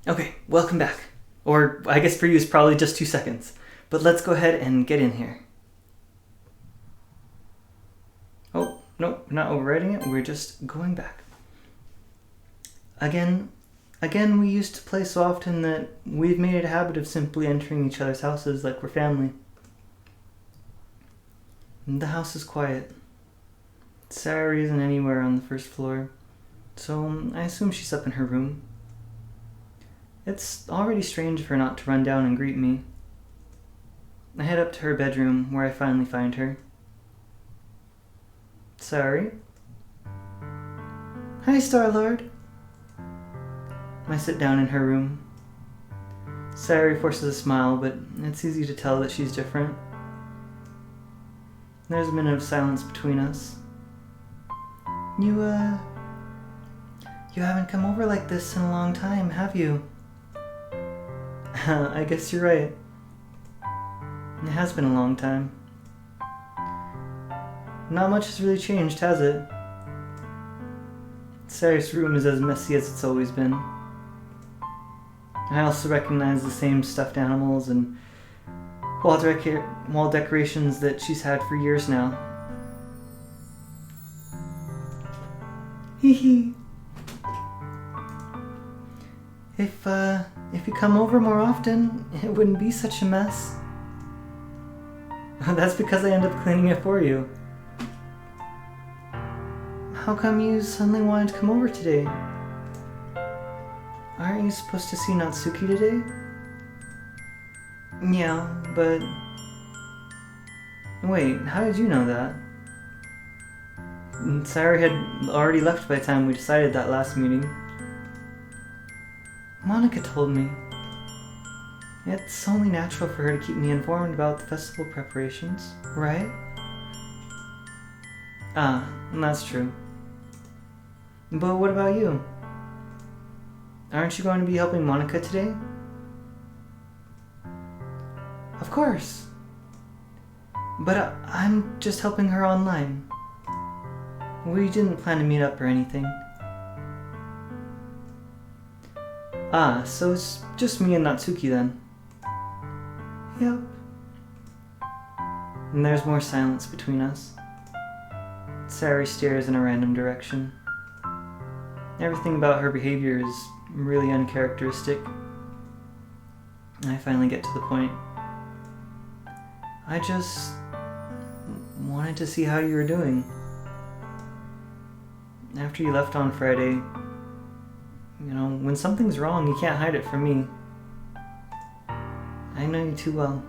Okay, welcome back. Or I guess for you it's probably just 2 seconds. But let's go ahead and get in here. Oh, no, we're not overwriting it. We're just going back. Again, we used to play so often that we've made it a habit of simply entering each other's houses like we're family. The house is quiet. Sarah isn't anywhere on the first floor, so I assume she's up in her room. It's already strange of her not to run down and greet me. I head up to her bedroom, where I finally find her. Sorry. Hi, Star-Lord. I sit down in her room. Sari forces a smile, but it's easy to tell that she's different. There's a minute of silence between us. You haven't come over like this in a long time, have you? I guess you're right. It has been a long time. Not much has really changed, has it? Sarah's room is as messy as it's always been. I also recognize the same stuffed animals and wall decorations that she's had for years now. Hee hee. If you come over more often, it wouldn't be such a mess. That's because I end up cleaning it for you. How come you suddenly wanted to come over today? Aren't you supposed to see Natsuki today? Yeah, but... Wait, how did you know that? Sarah had already left by the time we decided that last meeting. Monica told me. It's only natural for her to keep me informed about the festival preparations, right? Ah, that's true. But what about you? Aren't you going to be helping Monica today? Of course. But I'm just helping her online. We didn't plan to meet up or anything. Ah, so it's just me and Natsuki then. Yep. And there's more silence between us. Sari stares in a random direction. Everything about her behavior is really uncharacteristic. I finally get to the point. I just wanted to see how you were doing. After you left on Friday, you know, when something's wrong, you can't hide it from me. I know you too well.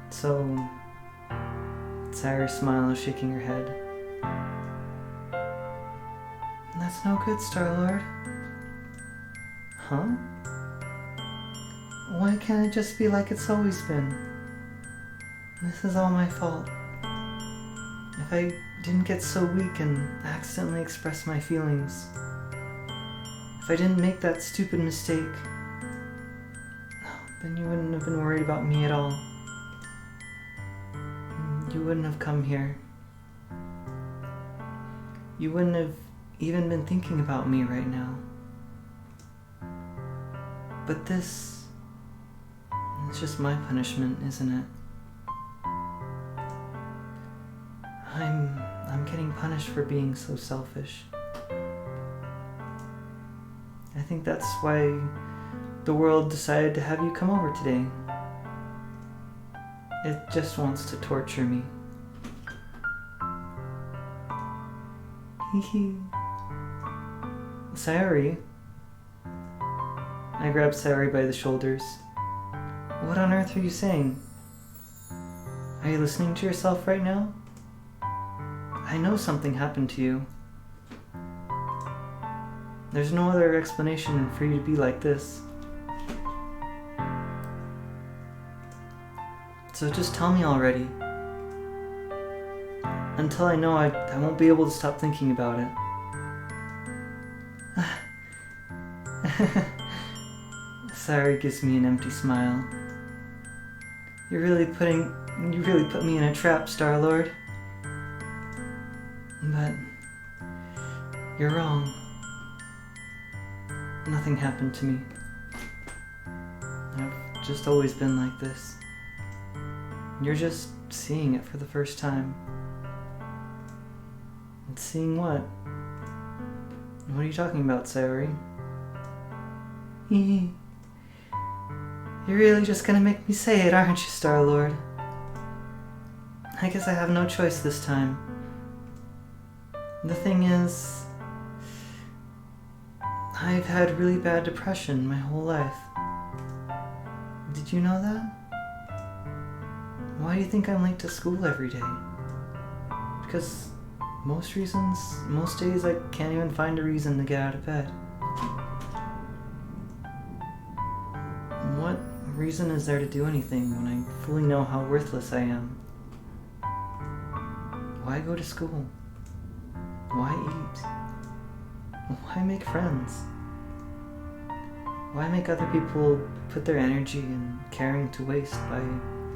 So, Sari smiles, shaking her head. That's no good, Star-Lord. Huh? Why can't it just be like it's always been? This is all my fault. If I didn't get so weak and accidentally express my feelings, if I didn't make that stupid mistake, then you wouldn't have been worried about me at all. You wouldn't have come here. You wouldn't have even been thinking about me right now. But this... it's just my punishment, isn't it? I'm getting punished for being so selfish. I think that's why the world decided to have you come over today. It just wants to torture me. Hee hee. Sayori. I grabbed Sayori by the shoulders. What on earth are you saying? Are you listening to yourself right now? I know something happened to you. There's no other explanation for you to be like this. So just tell me already. Until I know, I won't be able to stop thinking about it. Sayori gives me an empty smile. You really put me in a trap, Star-Lord. But you're wrong. nothing happened to me. I've just always been like this. You're just seeing it for the first time. And seeing what? What are you talking about, Sayori? You're really just gonna make me say it, aren't you, Star-Lord? I guess I have no choice this time. The thing is, I've had really bad depression my whole life. Did you know that? Why do you think I'm late to school every day? Because most days I can't even find a reason to get out of bed. What reason is there to do anything when I fully know how worthless I am? Why go to school? Why eat? Why make friends? Why make other people put their energy and caring to waste by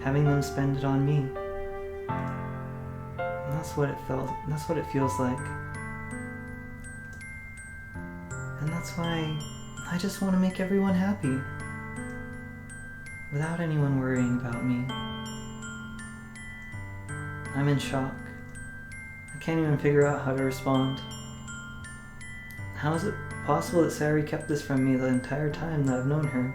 having them spend it on me? And that's what it feels like. And that's why I just want to make everyone happy, without anyone worrying about me. I'm in shock. I can't even figure out how to respond. How is it possible that Sayori kept this from me the entire time that I've known her?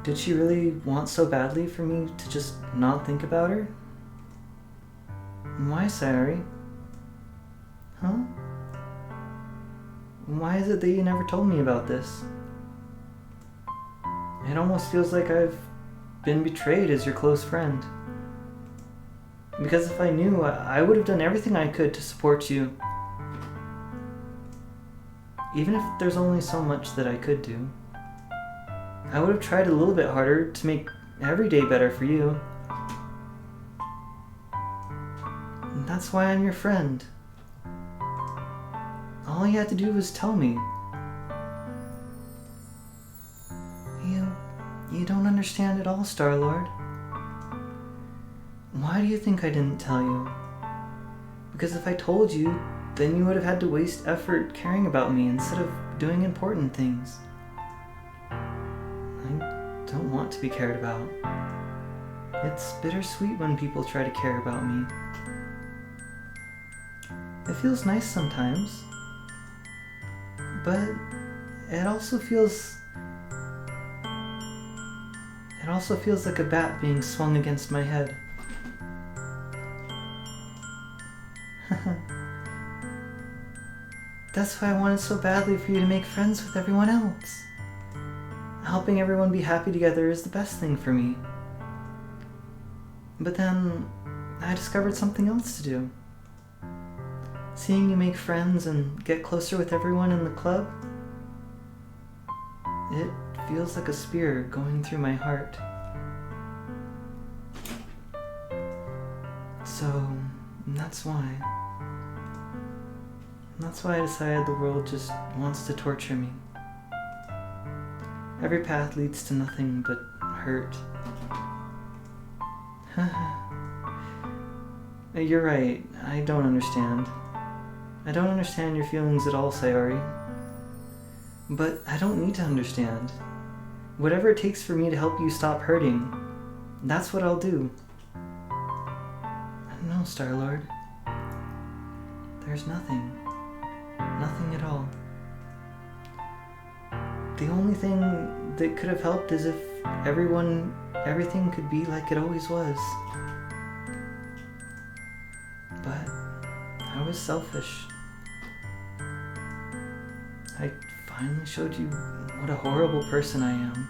Did she really want so badly for me to just not think about her? Why, Sayori? Huh? Why is it that you never told me about this? It almost feels like I've been betrayed as your close friend. Because if I knew, I would have done everything I could to support you. Even if there's only so much that I could do. I would have tried a little bit harder to make every day better for you. And that's why I'm your friend. All you had to do was tell me. You don't understand at all, Star-Lord. Why do you think I didn't tell you? Because if I told you, then you would have had to waste effort caring about me instead of doing important things. I don't want to be cared about. It's bittersweet when people try to care about me. It feels nice sometimes, but it also feels like a bat being swung against my head. That's why I wanted so badly for you to make friends with everyone else. Helping everyone be happy together is the best thing for me. But then, I discovered something else to do. Seeing you make friends and get closer with everyone in the club, it feels like a spear going through my heart. So, that's why. That's why I decided the world just wants to torture me. Every path leads to nothing but hurt. You're right, I don't understand. I don't understand your feelings at all, Sayori. But I don't need to understand. Whatever it takes for me to help you stop hurting, that's what I'll do. No, Star-Lord. There's nothing. Nothing at all. The only thing that could have helped is if everything could be like it always was. But I was selfish. I finally showed you what a horrible person I am.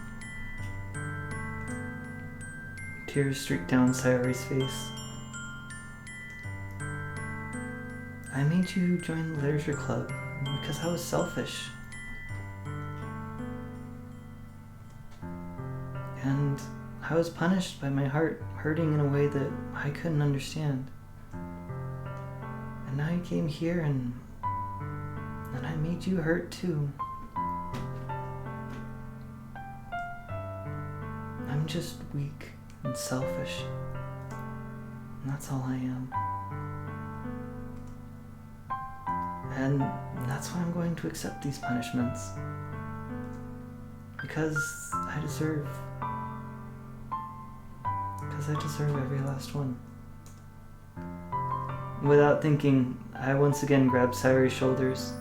Tears streaked down Sayori's face. I made you join the literature club because I was selfish. And I was punished by my heart hurting in a way that I couldn't understand. And now you came here and I made you hurt too. I'm just weak and selfish. And that's all I am. And that's why I'm going to accept these punishments. Because I deserve every last one. Without thinking, I once again grab Sayori's shoulders.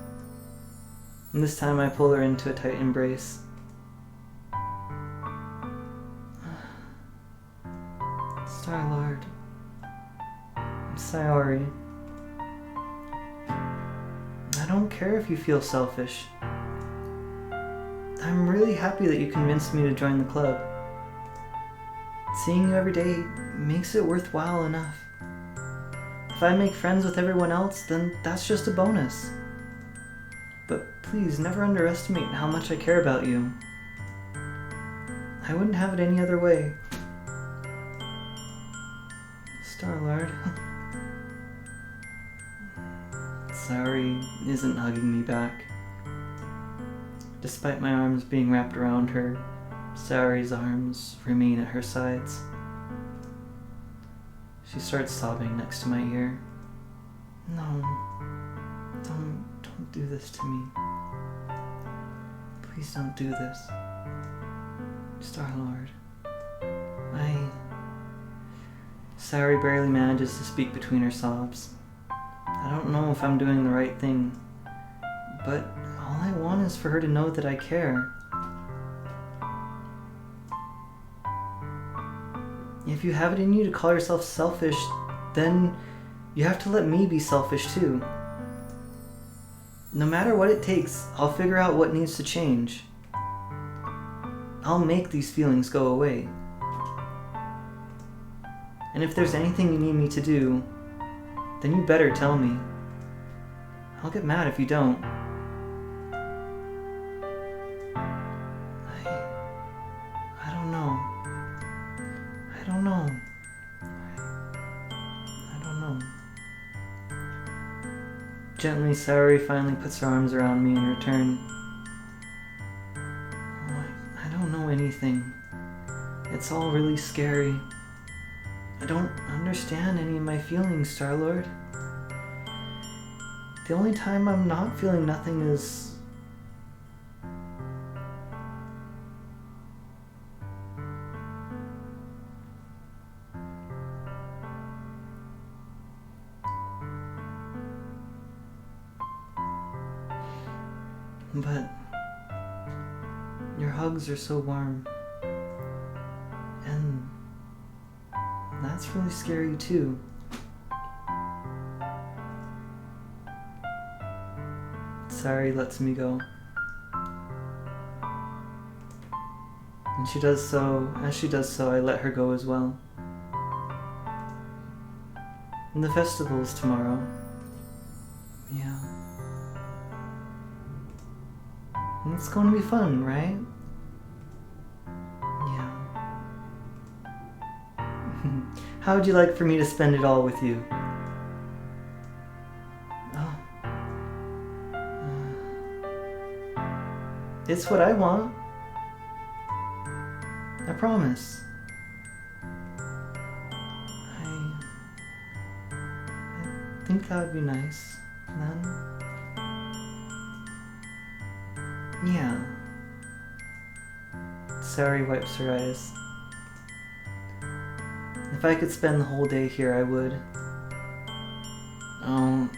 And this time I pull her into a tight embrace. Star-Lord, I'm Sayori. I don't care if you feel selfish. I'm really happy that you convinced me to join the club. Seeing you every day makes it worthwhile enough. If I make friends with everyone else, then that's just a bonus. But please, never underestimate how much I care about you. I wouldn't have it any other way. Star-Lord. Sayori isn't hugging me back. Despite my arms being wrapped around her, Sayori's arms remain at her sides. She starts sobbing next to my ear. No, don't do this to me. Please don't do this. Star-Lord. Sayori barely manages to speak between her sobs. I don't know if I'm doing the right thing, but all I want is for her to know that I care. If you have it in you to call yourself selfish, then you have to let me be selfish too. No matter what it takes, I'll figure out what needs to change. I'll make these feelings go away. And if there's anything you need me to do, then you better tell me. I'll get mad if you don't. I don't know. I don't know. I don't know. Gently, Sayori finally puts her arms around me in return. I don't know anything. It's all really scary. I don't understand any of my feelings, Star-Lord. The only time I'm not feeling nothing is... But your hugs are so warm. And that's really scary too. Sayori lets me go. And as she does so, I let her go as well. And the festival's tomorrow. Yeah. And it's going to be fun, right? How would you like for me to spend it all with you? Oh. It's what I want. I promise. I think that would be nice, then. Yeah. Sayori wipes her eyes. If I could spend the whole day here, I would. Oh,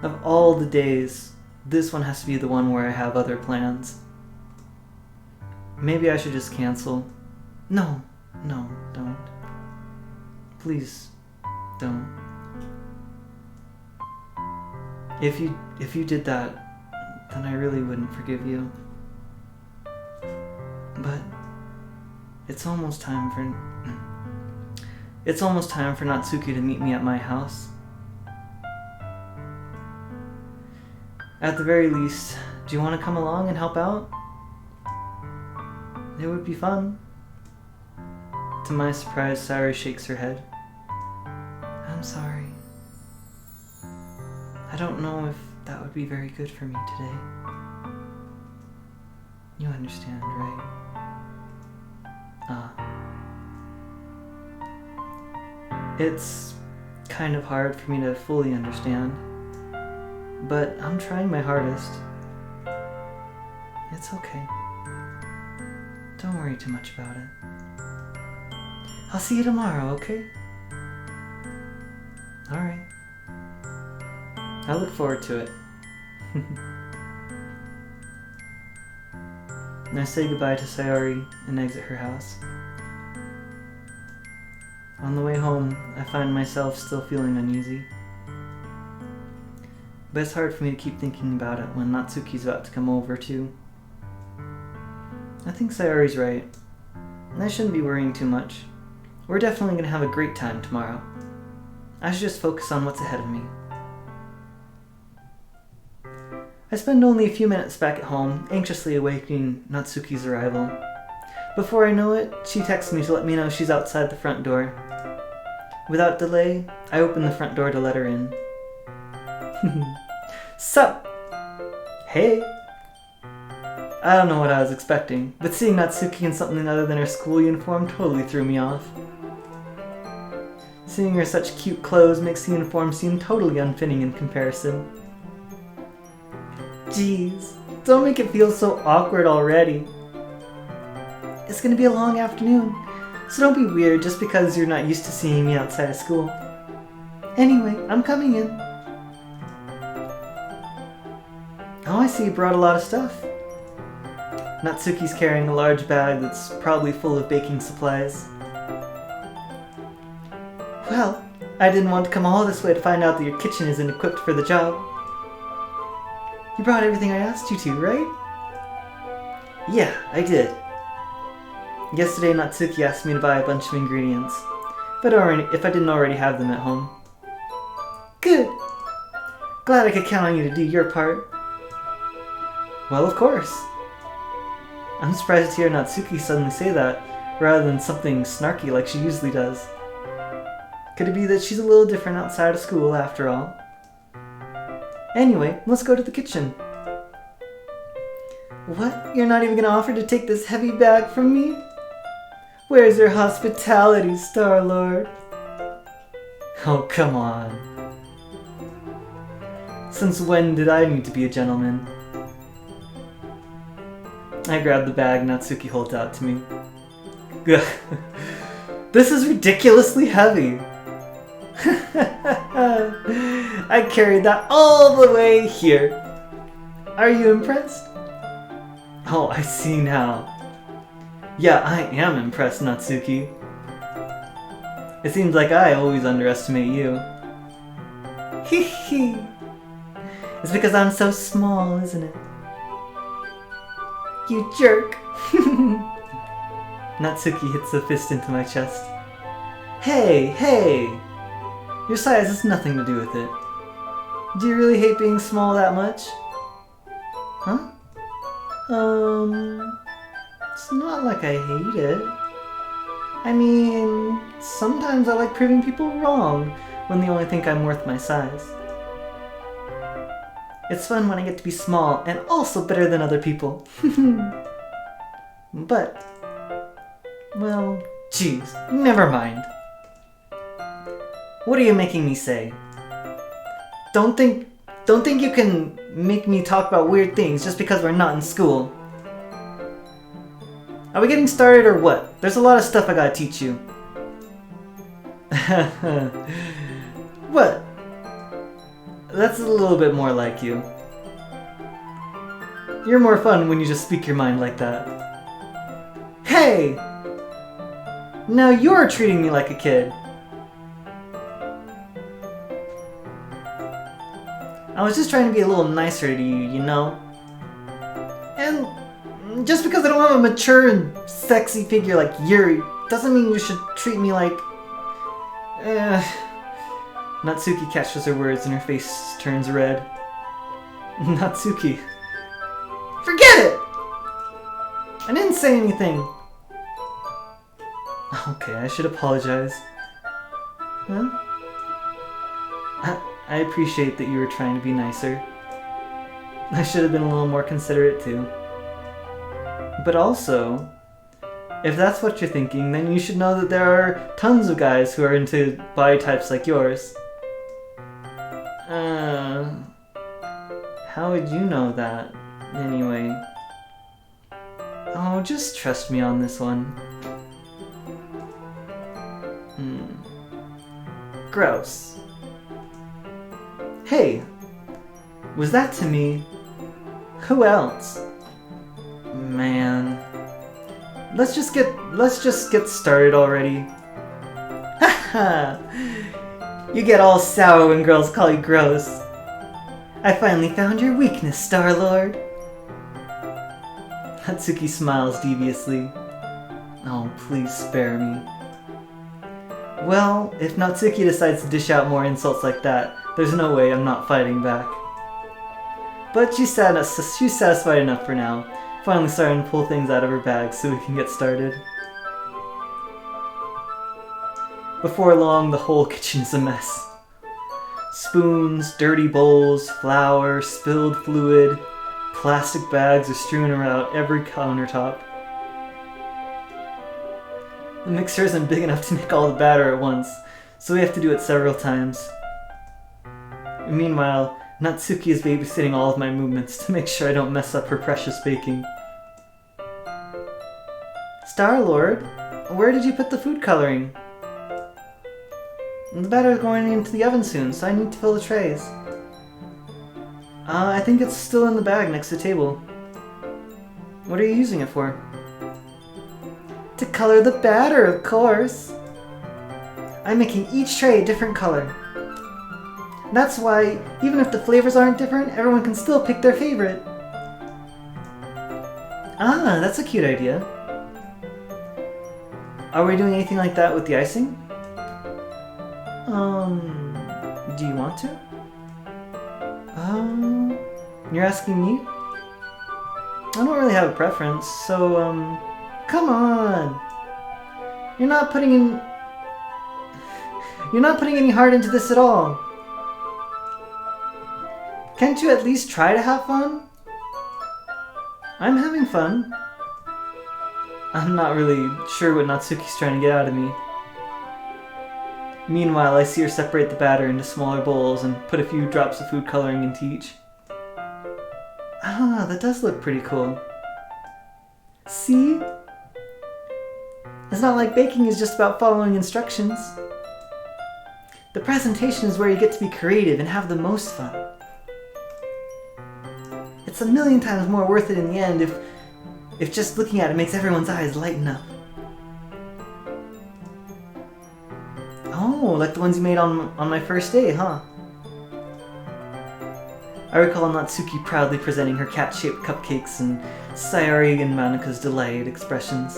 of all the days, this one has to be the one where I have other plans. Maybe I should just cancel. No, don't. Please, don't. If you did that, then I really wouldn't forgive you. But it's almost time for Natsuki to meet me at my house. At the very least, do you want to come along and help out? It would be fun. To my surprise, Sayori shakes her head. I'm sorry. I don't know if that would be very good for me today. You understand, right? It's kind of hard for me to fully understand. but I'm trying my hardest. It's okay. Don't worry too much about it. I'll see you tomorrow, okay? Alright. I look forward to it. And I say goodbye to Sayori and exit her house. On the way home, I find myself still feeling uneasy. But it's hard for me to keep thinking about it when Natsuki's about to come over too. I think Sayori's right. I shouldn't be worrying too much. We're definitely going to have a great time tomorrow. I should just focus on what's ahead of me. I spend only a few minutes back at home, anxiously awaiting Natsuki's arrival. Before I know it, she texts me to let me know she's outside the front door. Without delay, I open the front door to let her in. Sup? Hey! I don't know what I was expecting, but seeing Natsuki in something other than her school uniform totally threw me off. Seeing her in such cute clothes makes the uniform seem totally unfitting in comparison. Jeez, don't make it feel so awkward already. It's gonna be a long afternoon, so don't be weird just because you're not used to seeing me outside of school. Anyway, I'm coming in. Oh, I see you brought a lot of stuff. Natsuki's carrying a large bag that's probably full of baking supplies. Well, I didn't want to come all this way to find out that your kitchen isn't equipped for the job. You brought everything I asked you to, right? Yeah, I did. Yesterday Natsuki asked me to buy a bunch of ingredients, if I didn't already have them at home. Good! Glad I could count on you to do your part. Well, of course. I'm surprised to hear Natsuki suddenly say that, rather than something snarky like she usually does. Could it be that she's a little different outside of school after all? Anyway, let's go to the kitchen. What? You're not even gonna offer to take this heavy bag from me? Where's your hospitality, Star-Lord? Oh, come on. Since when did I need to be a gentleman? I grab the bag Natsuki holds out to me. This is ridiculously heavy. I carried that all the way here. Are you impressed? Oh, I see now. Yeah, I am impressed, Natsuki. It seems like I always underestimate you. Hee hee. It's because I'm so small, isn't it? You jerk. Natsuki hits a fist into my chest. Hey, hey! Your size has nothing to do with it. Do you really hate being small that much? Huh? It's not like I hate it. I mean, sometimes I like proving people wrong when they only think I'm worth my size. It's fun when I get to be small and also better than other people. But, well, geez, never mind. What are you making me say? Don't think you can make me talk about weird things just because we're not in school. Are we getting started or what? There's a lot of stuff I gotta teach you. What? That's a little bit more like you. You're more fun when you just speak your mind like that. Hey! Now you're treating me like a kid. I was just trying to be a little nicer to you, you know? And just because I don't have a mature and sexy figure like Yuri, doesn't mean you should treat me like... Natsuki catches her words and her face turns red. Natsuki. Forget it! I didn't say anything. Okay, I should apologize. Huh? I appreciate that you were trying to be nicer. I should have been a little more considerate too. But also, if that's what you're thinking, then you should know that there are tons of guys who are into body types like yours. How would you know that, anyway? Oh, just trust me on this one. Gross. Hey! Was that to me? Who else? Man. Let's just get started already. Haha! You get all sour when girls call you gross. I finally found your weakness, Star-Lord. Natsuki smiles deviously. Oh, please spare me. Well, if Natsuki decides to dish out more insults like that, there's no way I'm not fighting back. But she's satisfied enough for now, finally starting to pull things out of her bag so we can get started. Before long, the whole kitchen's a mess. Spoons, dirty bowls, flour, spilled fluid, plastic bags are strewn around every countertop. The mixer isn't big enough to make all the batter at once, so we have to do it several times. Meanwhile, Natsuki is babysitting all of my movements to make sure I don't mess up her precious baking. Star-Lord, where did you put the food coloring? The batter is going into the oven soon, so I need to fill the trays. I think it's still in the bag next to the table. What are you using it for? To color the batter, of course! I'm making each tray a different color. That's why, even if the flavors aren't different, everyone can still pick their favorite. Ah, that's a cute idea. Are we doing anything like that with the icing? Do you want to? You're asking me? I don't really have a preference, so, come on! You're not putting any heart into this at all. Can't you at least try to have fun? I'm having fun. I'm not really sure what Natsuki's trying to get out of me. Meanwhile, I see her separate the batter into smaller bowls and put a few drops of food coloring into each. Ah, that does look pretty cool. See? It's not like baking is just about following instructions. The presentation is where you get to be creative and have the most fun. It's a million times more worth it in the end if just looking at it makes everyone's eyes lighten up. Oh, like the ones you made on my first day, huh? I recall Natsuki proudly presenting her cat-shaped cupcakes and Sayori and Manaka's delighted expressions.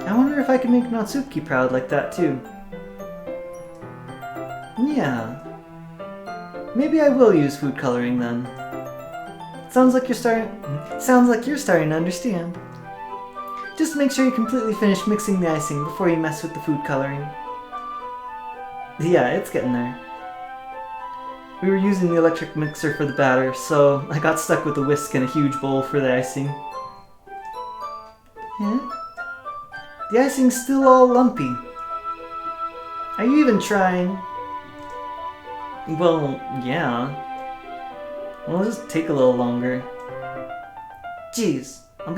I wonder if I could make Natsuki proud like that too. Yeah. Maybe I will use food coloring then. Sounds like you're starting to understand. Just make sure you completely finish mixing the icing before you mess with the food coloring. Yeah, it's getting there. We were using the electric mixer for the batter, so I got stuck with a whisk and a huge bowl for the icing. Yeah? The icing's still all lumpy. Are you even trying? Well, yeah. Well, it'll just take a little longer. Jeez, I'll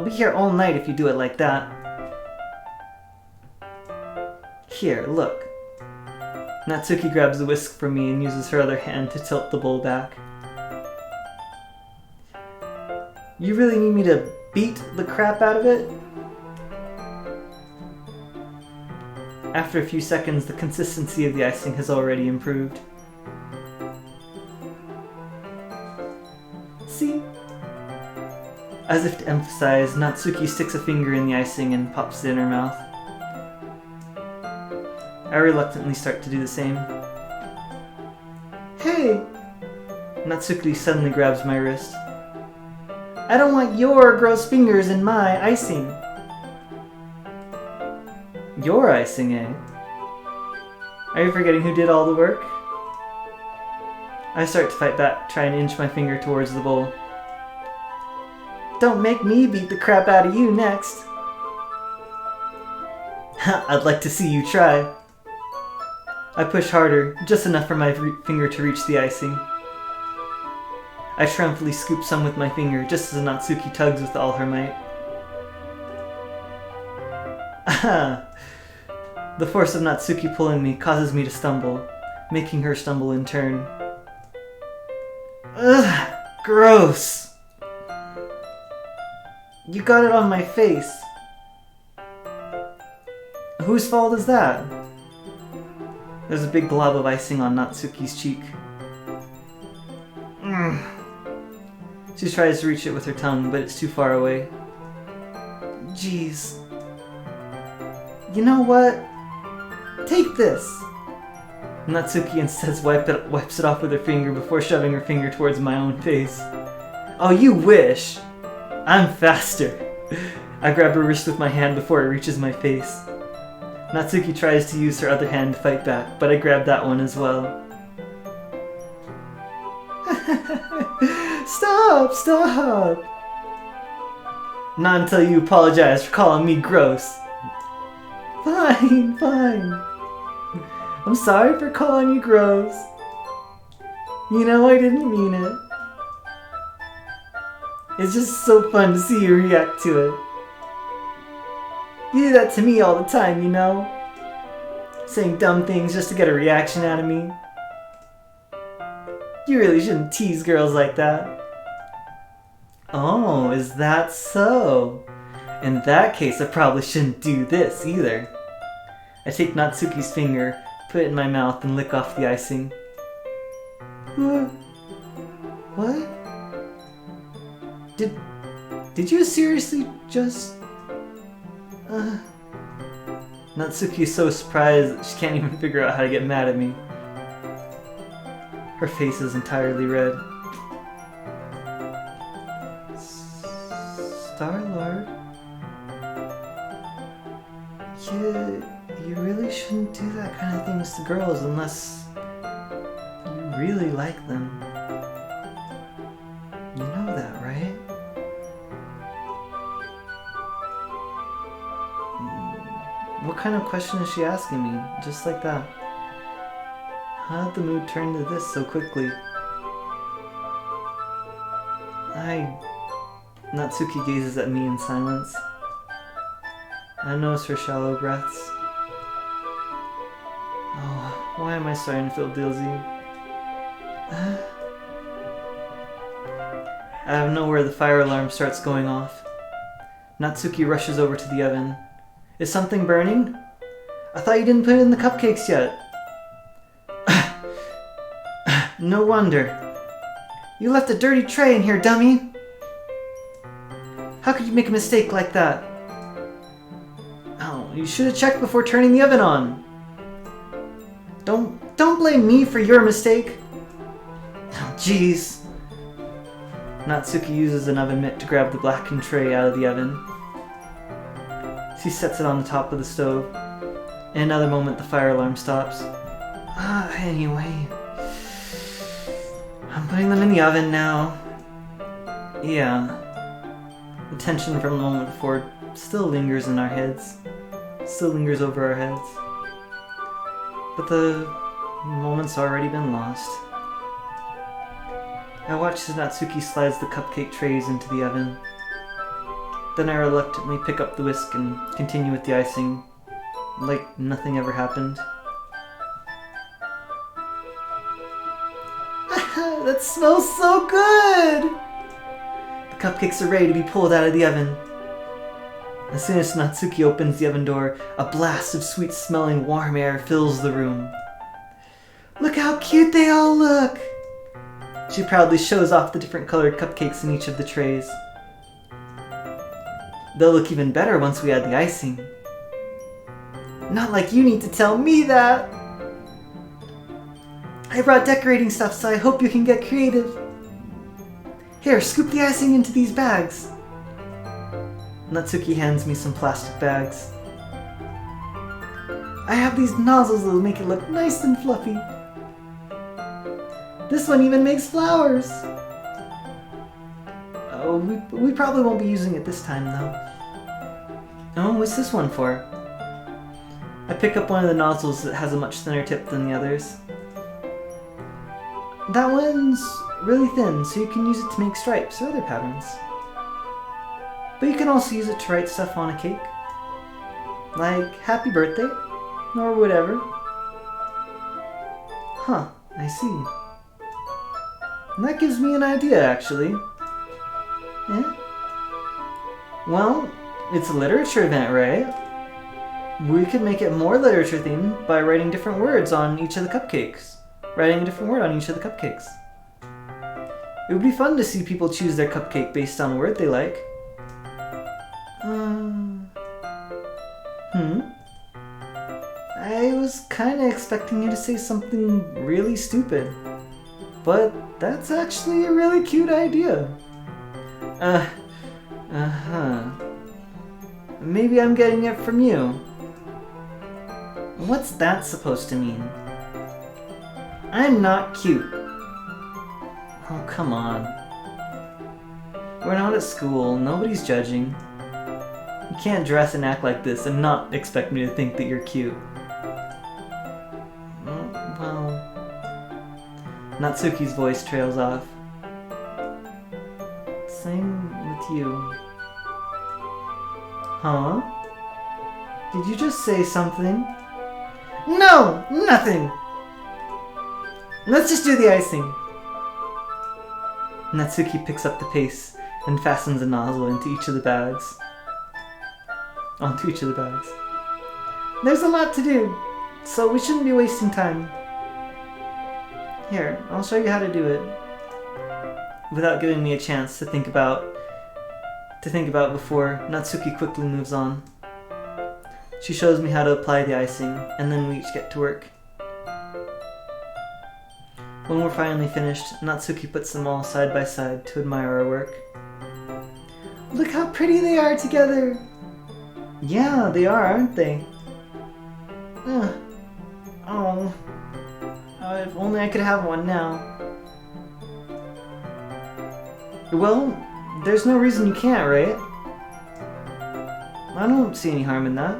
be here all night if you do it like that. Here, look. Natsuki grabs the whisk from me and uses her other hand to tilt the bowl back. You really need me to beat the crap out of it? After a few seconds, the consistency of the icing has already improved. See? As if to emphasize, Natsuki sticks a finger in the icing and pops it in her mouth. I reluctantly start to do the same. Hey! Natsuki suddenly grabs my wrist. I don't want your gross fingers in my icing. Your icing, eh? Are you forgetting who did all the work? I start to fight back, try and inch my finger towards the bowl. Don't make me beat the crap out of you next. I'd like to see you try. I push harder, just enough for my finger to reach the icing. I triumphantly scoop some with my finger, just as Natsuki tugs with all her might. The force of Natsuki pulling me causes me to stumble, making her stumble in turn. Ugh! Gross! You got it on my face. Whose fault is that? There's a big glob of icing on Natsuki's cheek. She tries to reach it with her tongue, but it's too far away. Jeez. You know what? Take this! Natsuki instead wipes it off with her finger before shoving her finger towards my own face. Oh, you wish! I'm faster! I grab her wrist with my hand before it reaches my face. Natsuki tries to use her other hand to fight back, but I grab that one as well. Stop! Stop! Not until you apologize for calling me gross. Fine, fine. I'm sorry for calling you gross. You know I didn't mean it. It's just so fun to see you react to it. You do that to me all the time, you know? Saying dumb things just to get a reaction out of me. You really shouldn't tease girls like that. Oh, is that so? In that case, I probably shouldn't do this either. I take Natsuki's finger, put it in my mouth, and lick off the icing. What? Did you seriously just... Natsuki is so surprised that she can't even figure out how to get mad at me. Her face is entirely red. Star-Lord? You really shouldn't do that kind of things to girls unless you really like them. You know that, right? What kind of question is she asking me? Just like that. How did the mood turn to this so quickly? Natsuki gazes at me in silence. I notice her shallow breaths. Oh, why am I starting to feel dizzy? Out of nowhere, the fire alarm starts going off. Natsuki rushes over to the oven. Is something burning? I thought you didn't put in the cupcakes yet. No wonder. You left a dirty tray in here, dummy! How could you make a mistake like that? Oh, you should have checked before turning the oven on. Don't blame me for your mistake. Oh, jeez. Natsuki uses an oven mitt to grab the blackened tray out of the oven. She sets it on the top of the stove. In another moment, the fire alarm stops. Anyway. I'm putting them in the oven now. Yeah. The tension from the moment before still lingers in our heads. Still lingers over our heads. But the moment's already been lost. I watch as Natsuki slides the cupcake trays into the oven. Then I reluctantly pick up the whisk and continue with the icing, like nothing ever happened. That smells so good! The cupcakes are ready to be pulled out of the oven. As soon as Natsuki opens the oven door, a blast of sweet-smelling warm air fills the room. Look how cute they all look! She proudly shows off the different colored cupcakes in each of the trays. They'll look even better once we add the icing. Not like you need to tell me that! I brought decorating stuff, so I hope you can get creative. Here, scoop the icing into these bags. Natsuki hands me some plastic bags. I have these nozzles that'll make it look nice and fluffy. This one even makes flowers. Oh, we probably won't be using it this time, though. Oh, what's this one for? I pick up one of the nozzles that has a much thinner tip than the others. That one's really thin, so you can use it to make stripes or other patterns. But you can also use it to write stuff on a cake. Like, happy birthday, or whatever. Huh, I see. And that gives me an idea, actually. Eh? Well, it's a literature event, right? We could make it more literature themed by writing different words on each of the cupcakes. Writing a different word on each of the cupcakes. It would be fun to see people choose their cupcake based on a word they like. I was kinda expecting you to say something really stupid. But that's actually a really cute idea. Maybe I'm getting it from you. What's that supposed to mean? I'm not cute. Oh, come on. We're not at school. Nobody's judging. You can't dress and act like this and not expect me to think that you're cute. Well... Natsuki's voice trails off. Same with you. Huh? Did you just say something? No! Nothing! Let's just do the icing. Natsuki picks up the paste and fastens a nozzle into each of the bags. Onto each of the bags. There's a lot to do, so we shouldn't be wasting time. Here, I'll show you how to do it. Without giving me a chance to think about before, Natsuki quickly moves on. She shows me how to apply the icing, and then we each get to work. When we're finally finished, Natsuki puts them all side by side to admire our work. Look how pretty they are together! Yeah, they are, aren't they? Oh. If only I could have one now. Well, there's no reason you can't, right? I don't see any harm in that.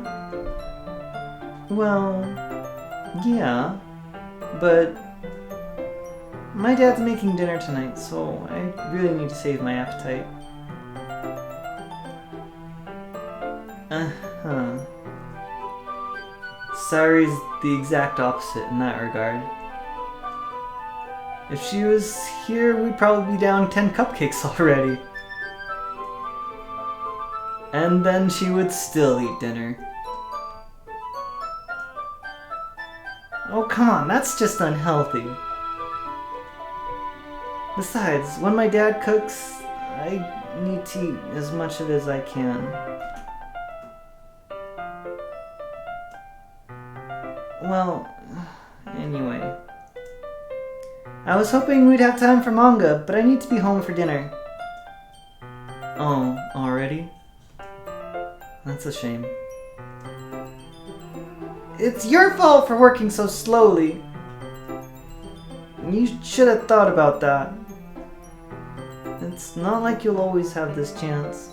Well, yeah, but my dad's making dinner tonight, so I really need to save my appetite. Sayori's the exact opposite in that regard. If she was here, we'd probably be down 10 cupcakes already. And then she would still eat dinner. Oh, come on, that's just unhealthy. Besides, when my dad cooks, I need to eat as much of it as I can. Well, anyway. I was hoping we'd have time for manga, but I need to be home for dinner. Oh, already? That's a shame. It's your fault for working so slowly. You should have thought about that. It's not like you'll always have this chance.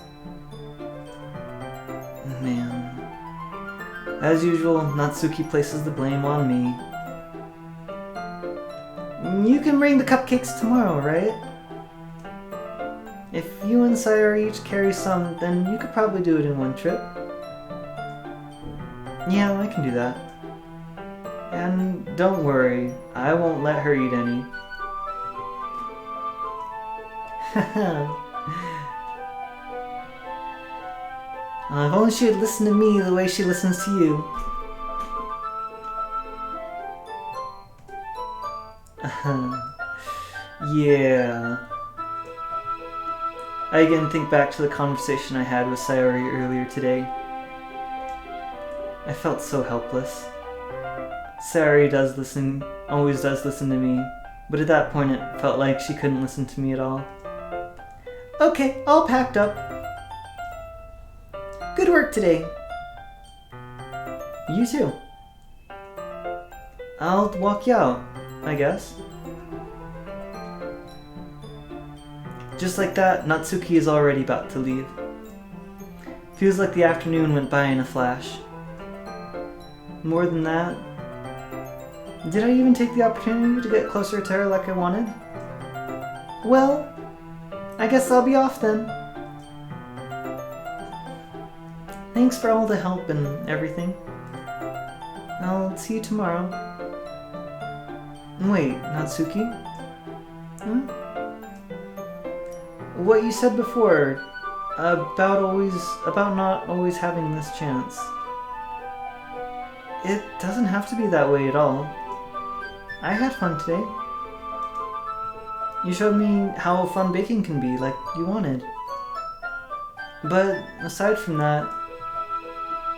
Man. As usual, Natsuki places the blame on me. You can bring the cupcakes tomorrow, right? If you and Sayori each carry some, then you could probably do it in one trip. Yeah, I can do that. And don't worry, I won't let her eat any. If only she would listen to me the way she listens to you. Yeah. I again think back to the conversation I had with Sayori earlier today. I felt so helpless. Sayori always does listen to me, but at that point it felt like she couldn't listen to me at all. Okay, all packed up. Good work today. You too. I'll walk you out, I guess. Just like that, Natsuki is already about to leave. Feels like the afternoon went by in a flash. More than that, Did I even take the opportunity to get closer to her like I wanted? Well, I guess I'll be off then. Thanks for all the help and everything. I'll see you tomorrow. Wait, Natsuki? Huh? What you said before about not always having this chance. It doesn't have to be that way at all. I had fun today. You showed me how fun baking can be, like you wanted. But aside from that,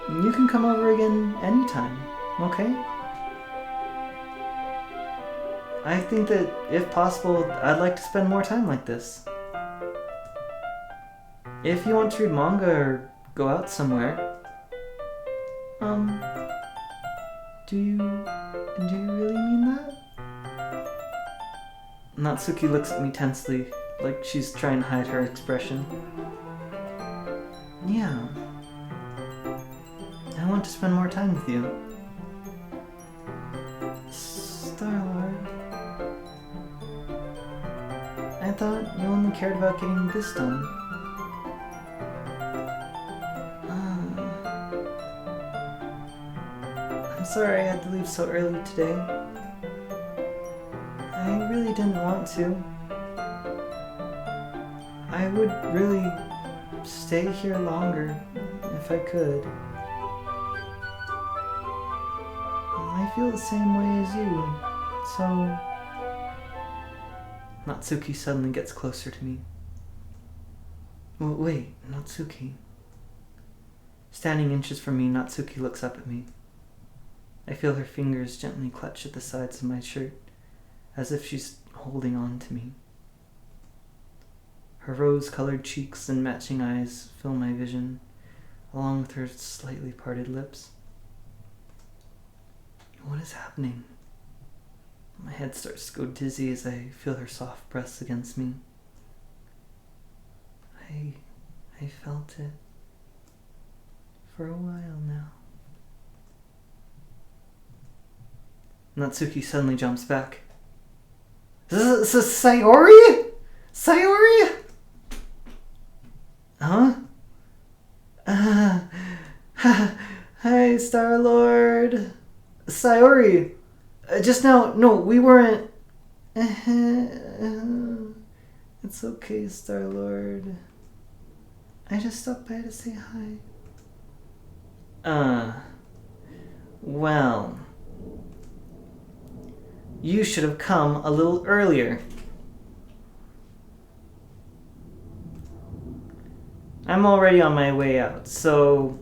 you can come over again anytime, okay? I think that, if possible, I'd like to spend more time like this. If you want to read manga or go out somewhere, do you really mean that? Natsuki looks at me tensely, like she's trying to hide her expression. Yeah. I want to spend more time with you. Star-Lord. I thought you only cared about getting this done. I'm sorry I had to leave so early today. I really didn't want to. I would really stay here longer if I could. I feel the same way as you, so... Natsuki suddenly gets closer to me. Wait, Natsuki. Standing inches from me, Natsuki looks up at me. I feel her fingers gently clutch at the sides of my shirt, as if she's holding on to me. Her rose-colored cheeks and matching eyes fill my vision, along with her slightly parted lips. What is happening? My head starts to go dizzy as I feel her soft breaths against me. I felt it for a while now. Natsuki suddenly jumps back. Sayori? Sayori? Huh? Hi, Star-Lord. Sayori. Just now, no, we weren't... It's okay, Star-Lord. I just stopped by to say hi. Well... You should have come a little earlier. I'm already on my way out, so...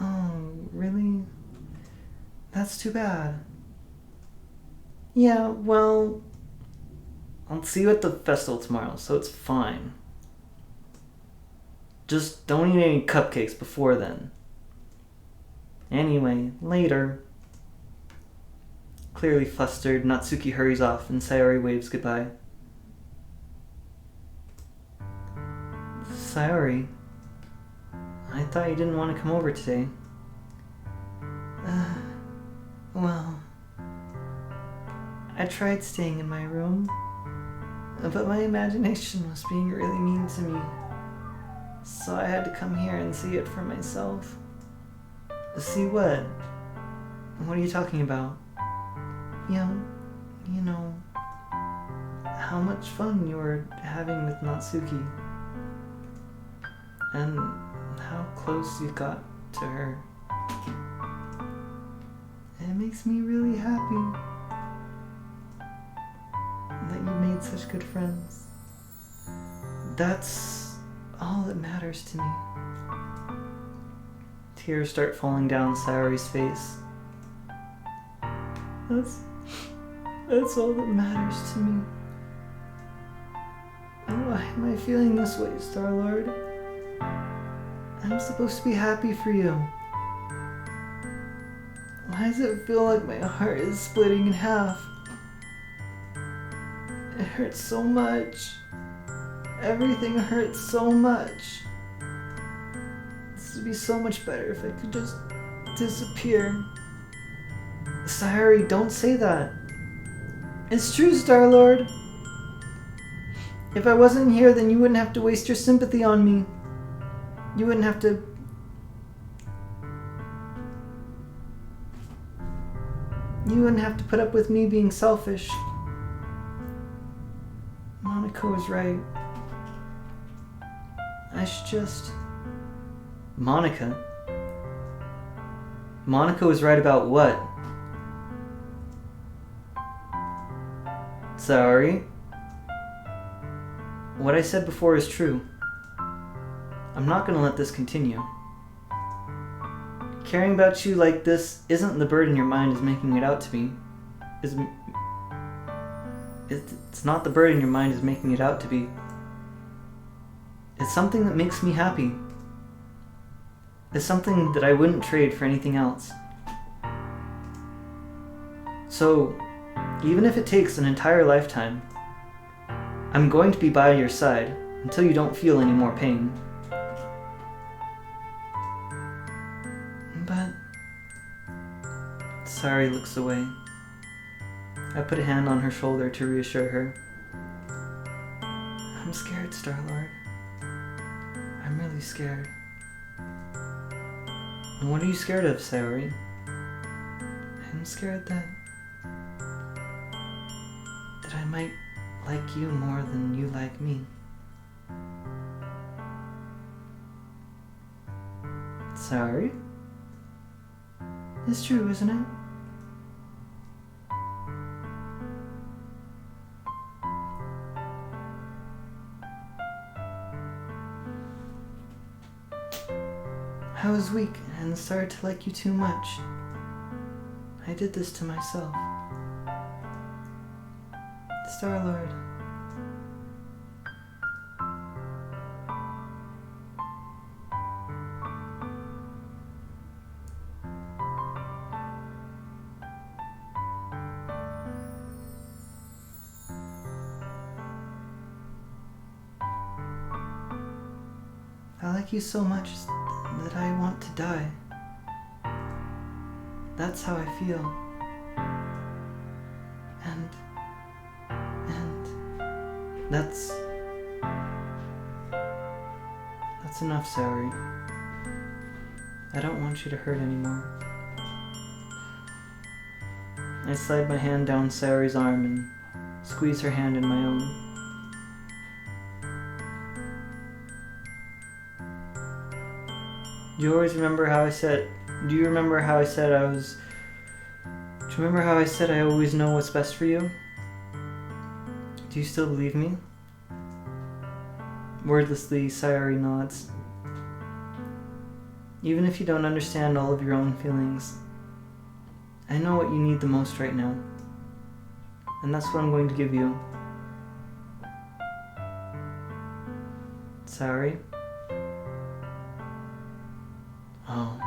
Oh, really? That's too bad. Yeah, well... I'll see you at the festival tomorrow, so it's fine. Just don't eat any cupcakes before then. Anyway, later. Clearly flustered, Natsuki hurries off and Sayori waves goodbye. Sayori, I thought you didn't want to come over today. Well, I tried staying in my room, but my imagination was being really mean to me, so I had to come here and see it for myself. See what? What are you talking about? You know, how much fun you were having with Natsuki, and how close you got to her. It makes me really happy that you made such good friends. That's all that matters to me. Tears start falling down Sayori's face. That's all that matters to me. And why am I feeling this way, Star-Lord? I'm supposed to be happy for you. Why does it feel like my heart is splitting in half? It hurts so much. Everything hurts so much. This would be so much better if I could just disappear. Sayori, don't say that. It's true, Star-Lord. If I wasn't here, then you wouldn't have to waste your sympathy on me. You wouldn't have to... You wouldn't have to put up with me being selfish. Monica was right. I should just... Monica? Monica was right about what? Sorry. What I said before is true. I'm not gonna let this continue. Caring about you like this isn't the burden your mind is making it out to be. It's not the burden your mind is making it out to be. It's something that makes me happy. It's something that I wouldn't trade for anything else. So, even if it takes an entire lifetime, I'm going to be by your side until you don't feel any more pain. But... Sayori looks away. I put a hand on her shoulder to reassure her. I'm scared, Star-Lord. I'm really scared. And what are you scared of, Sayori? I'm scared that I might like you more than you like me. Sorry? It's true, isn't it? I was weak and started to like you too much. I did this to myself. Star-Lord. I like you so much that I want to die. That's how I feel. And that's enough, Sayori. I don't want you to hurt anymore. I slide my hand down Sayori's arm and squeeze her hand in my own. Do you remember how I said I always know what's best for you? Do you still believe me? Wordlessly, Sayori nods. Even if you don't understand all of your own feelings, I know what you need the most right now. And that's what I'm going to give you. Sayori? Oh.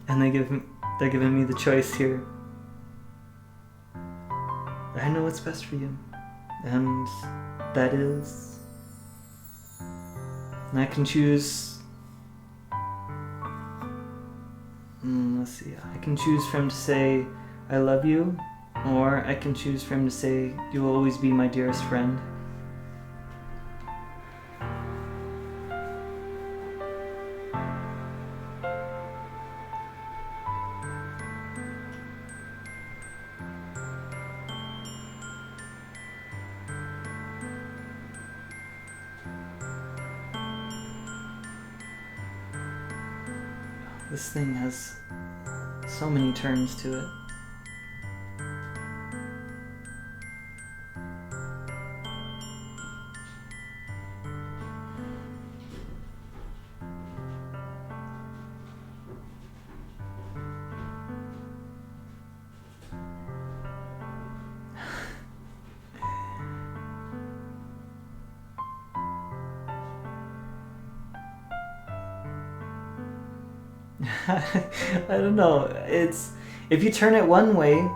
And they're giving me the choice here. I know what's best for you. And that is... And I can choose... let's see. I can choose for him to say, I love you. Or I can choose for him to say, you will always be my dearest friend. This thing has so many turns to it. I don't know. It's if you turn it one way,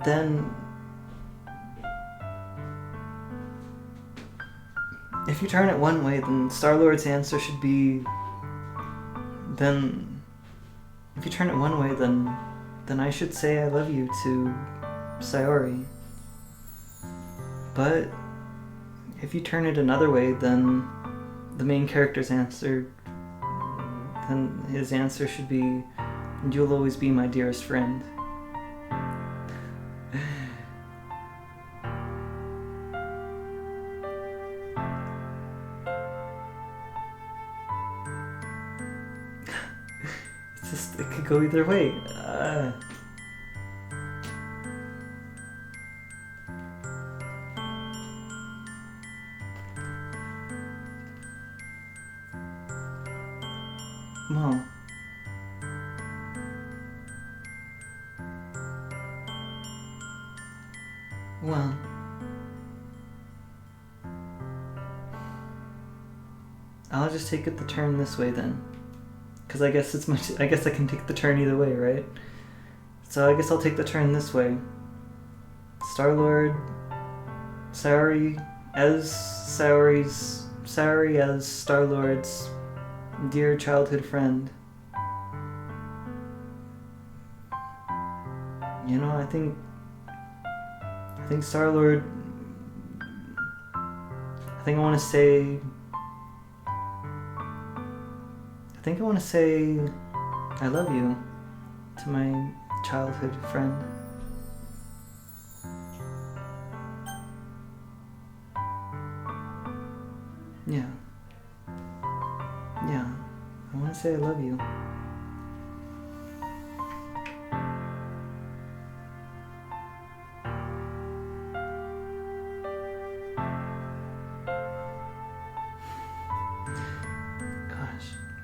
then If you turn it one way, then Star-Lord's answer should be... Then... If you turn it one way, then I should say I love you to Sayori. But if you turn it another way, then the main character's answer... Then his answer should be, you'll always be my dearest friend. It could go either way. Well, I'll just take it the turn this way then. Because I guess I guess I can take the turn either way, right? So I guess I'll take the turn this way. Star-Lord, Sayori as Star-Lord's dear childhood friend. You know, I think Star-Lord... I think I want to say I love you to my childhood friend. Yeah. I want to say I love you.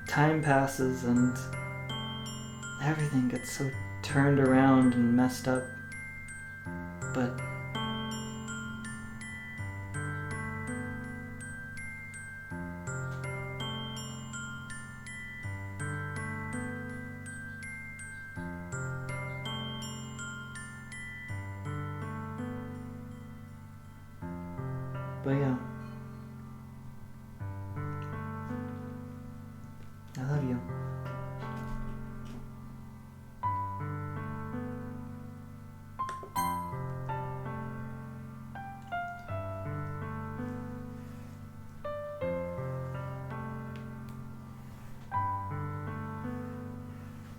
Time passes and everything gets so turned around and messed up, but yeah. I love you.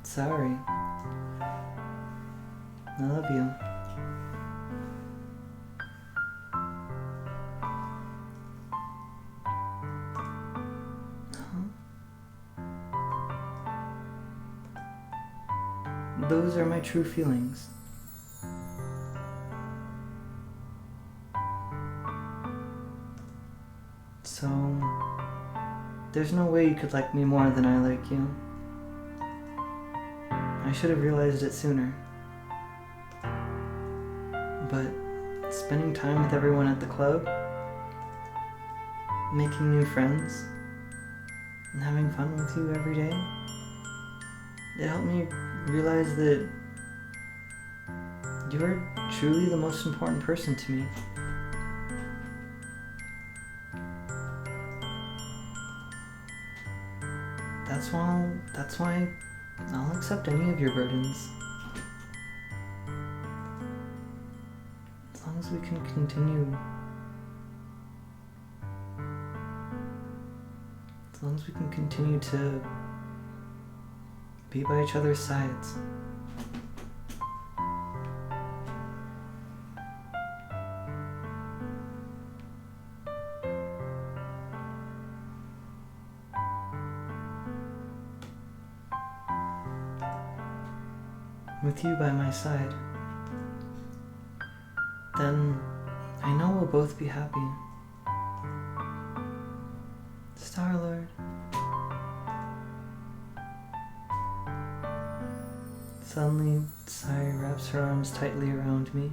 Sorry. I love you. Those are my true feelings. So, there's no way you could like me more than I like you. I should have realized it sooner. But spending time with everyone at the club, making new friends, and having fun with you every day, it helped me realize that you are truly the most important person to me. That's why I'll accept any of your burdens. As long as we can continue. As long as we can continue to be by each other's sides. With you by my side, then I know we'll both be happy. Star-Lord. Suddenly, Sai wraps her arms tightly around me.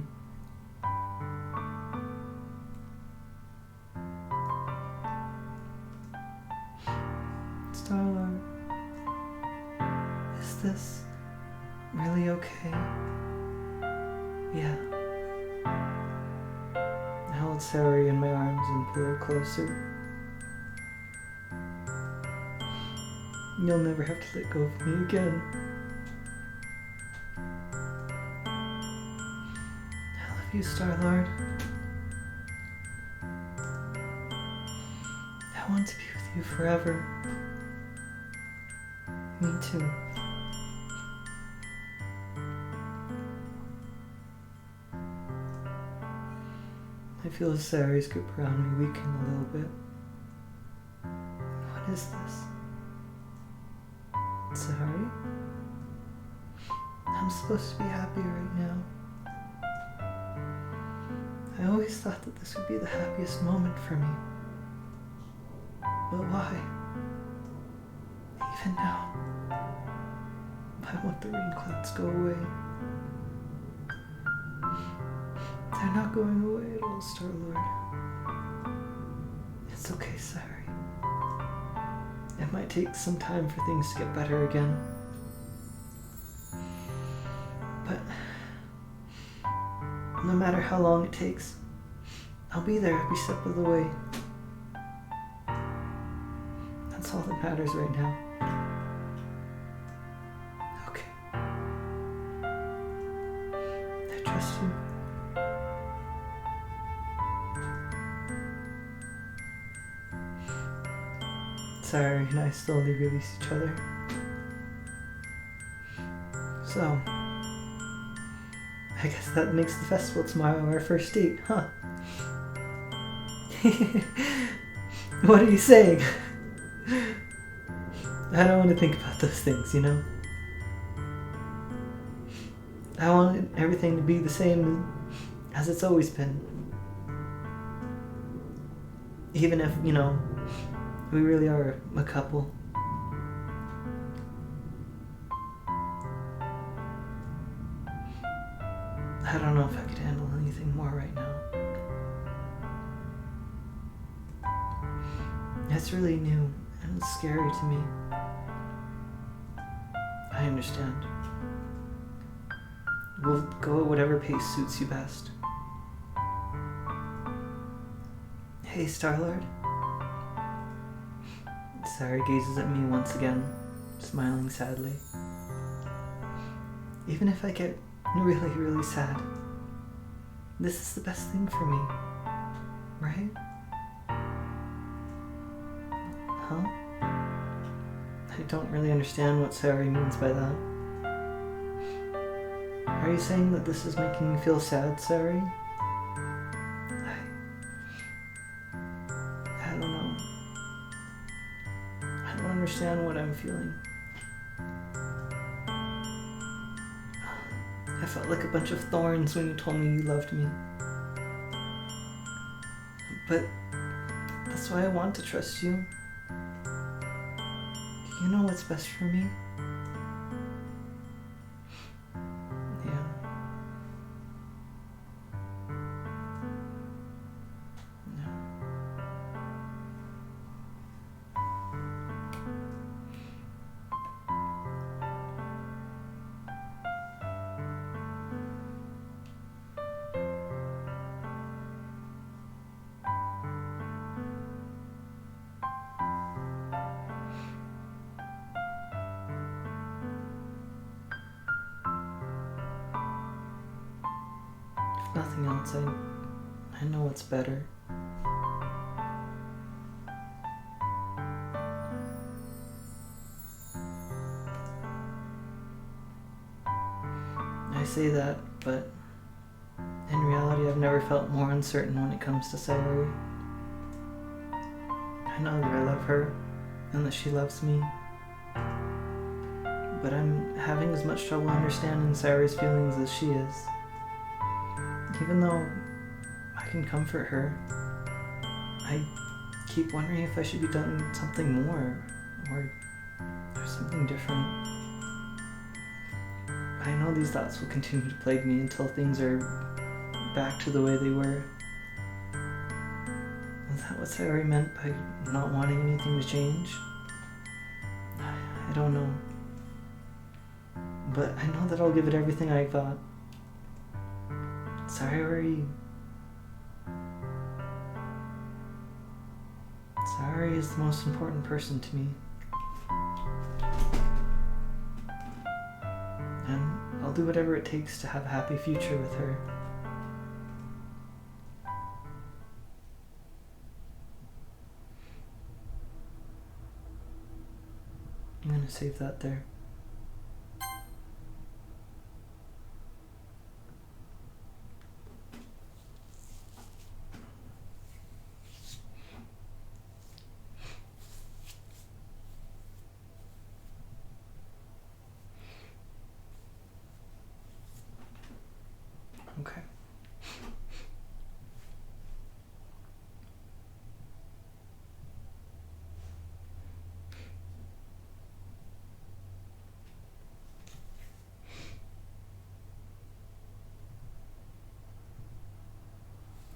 Star-Lord, is this really okay? Yeah. I hold Sayori in my arms and pull her closer. You'll never have to let go of me again. I love you, Star-Lord. I want to be with you forever. Me too. I feel Sari's grip around me weaken a little bit. What is this? Sari? I'm supposed to be happy right now. I always thought that this would be the happiest moment for me. But why? Even now, why won't the rain clouds go away? They're not going away at all, Star-Lord. It's okay, Sari. It might take some time for things to get better again. But no matter how long it takes, I'll be there every step of the way. That's all that matters right now. Okay. I trust you. Sari and I slowly release each other. So, I guess that makes the festival tomorrow our first date, huh? What are you saying? I don't want to think about those things, you know? I want everything to be the same as it's always been. Even if, you know, we really are a couple. I don't know if I could handle anything more right now. It's really new and it's scary to me. I understand. We'll go at whatever pace suits you best. Hey, Star-Lord. Sari gazes at me once again, smiling sadly. Even if I get really, really sad, this is the best thing for me, right? Huh? I don't really understand what Sari means by that. Are you saying that this is making me feel sad, Sari? I don't know. I don't understand what I'm feeling. I felt like a bunch of thorns when you told me you loved me. But that's why I want to trust you. You know what's best for me? Yeah. No. If nothing else, I know what's better. I say that, but in reality I've never felt more uncertain when it comes to Sari. I know that I love her, and that she loves me, but I'm having as much trouble understanding Sari's feelings as she is. Even though I can comfort her, I keep wondering if I should be doing something more, or something different. I know these thoughts will continue to plague me until things are back to the way they were. Is that what Sari meant by not wanting anything to change? I don't know. But I know that I'll give it everything I got. Sari is the most important person to me. do whatever it takes to have a happy future with her. I'm gonna save that there. Okay.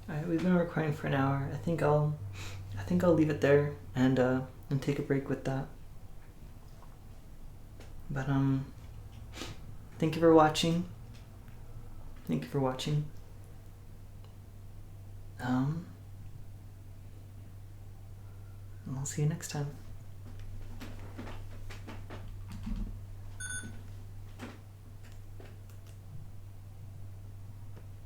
Alright, we've been recording for an hour. I think I'll leave it there and take a break with that. But thank you for watching. Thank you for watching. And I'll see you next time.